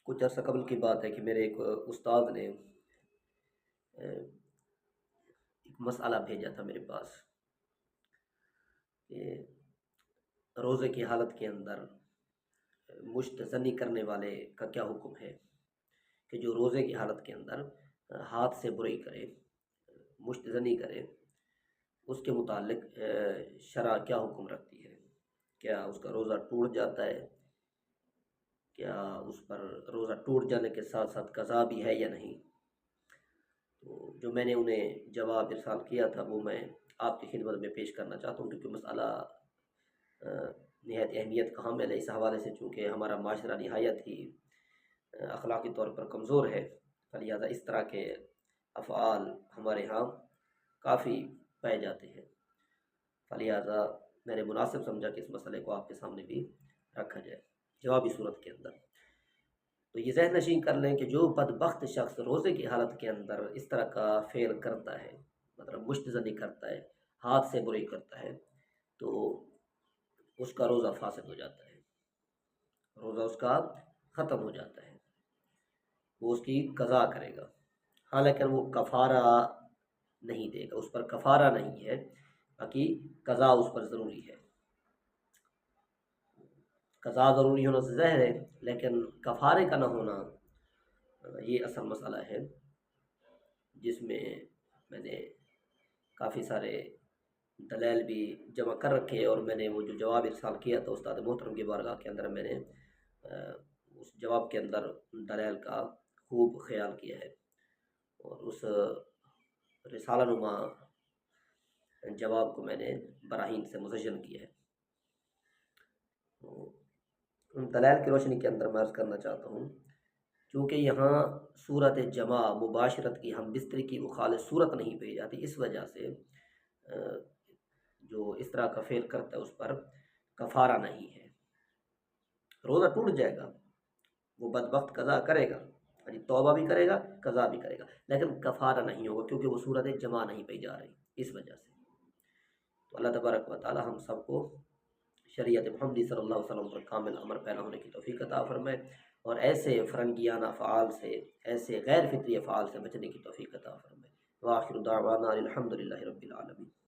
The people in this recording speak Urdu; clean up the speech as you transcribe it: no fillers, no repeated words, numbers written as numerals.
کچھ عرصہ قبل کی بات ہے کہ میرے ایک استاد نے ایک مسئلہ بھیجا تھا میرے پاس کہ روزے کی حالت کے اندر مشت زنی کرنے والے کا کیا حکم ہے، کہ جو روزے کی حالت کے اندر ہاتھ سے برائی کرے، مشت زنی کرے، اس کے متعلق شرع کیا حکم رکھتی ہے؟ کیا اس کا روزہ ٹوٹ جاتا ہے؟ کیا اس پر روزہ ٹوٹ جانے کے ساتھ ساتھ قضا بھی ہے یا نہیں؟ تو جو میں نے انہیں جواب ارسال کیا تھا وہ میں آپ کی خدمت میں پیش کرنا چاہتا ہوں، کیونکہ مسئلہ نہایت اہمیت کا حامل ہے۔ اس حوالے سے چونکہ ہمارا معاشرہ نہایت ہی اخلاقی طور پر کمزور ہے، فلہذا اس طرح کے افعال ہمارے ہاں کافی پائے جاتے ہیں، فلہذا میں نے مناسب سمجھا کہ اس مسئلے کو آپ کے سامنے بھی رکھا جائے جوابی صورت کے اندر۔ تو یہ ذہن نشین کر لیں کہ جو بدبخت شخص روزے کی حالت کے اندر اس طرح کا فعل کرتا ہے، مطلب مشت زنی کرتا ہے، ہاتھ سے برائی کرتا ہے، تو اس کا روزہ فاسد ہو جاتا ہے، روزہ اس کا ختم ہو جاتا ہے، وہ اس کی قضا کرے گا، حالانکہ وہ کفارہ نہیں دے گا، اس پر کفارہ نہیں ہے، باقی قضا اس پر ضروری ہے۔ قضا ضروری ہونا سے ظاہر ہے، لیکن کفارے کا نہ ہونا یہ اصل مسئلہ ہے، جس میں میں نے کافی سارے دلائل بھی جمع کر رکھے، اور میں نے وہ جو جواب ارسال کیا تھا استاد محترم کی بارگاہ کے اندر، میں نے اس جواب کے اندر دلائل کا خوب خیال کیا ہے، اور اس رسالہ نما جواب کو میں نے براہین سے مزین کیا ہے۔ تو ان دلائل کی روشنی کے اندر میں عرض کرنا چاہتا ہوں، چونکہ یہاں صورت جمع مباشرت کی ہم بستری کی وہ خالص صورت نہیں پی جاتی، اس وجہ سے جو اس طرح کا فعل کرتا ہے اس پر کفارہ نہیں ہے، روزہ ٹوٹ جائے گا، وہ بدبخت قضا کرے گا، توبہ بھی کرے گا، قضا بھی کرے گا، لیکن کفارہ نہیں ہوگا، کیونکہ وہ صورت جمع نہیں پی جا رہی، اس وجہ سے۔ تو اللہ تبارک و تعالی ہم سب کو شریعت محمدی صلی اللہ علیہ وسلم پر کامل عمل پیرا ہونے کی توفیق عطا فرمائے، اور ایسے فرنگیانہ افعال سے، ایسے غیر فطری افعال سے بچنے کی توفیق عطا فرمائے۔ وآخر دعوانا الحمد للہ رب العالمین۔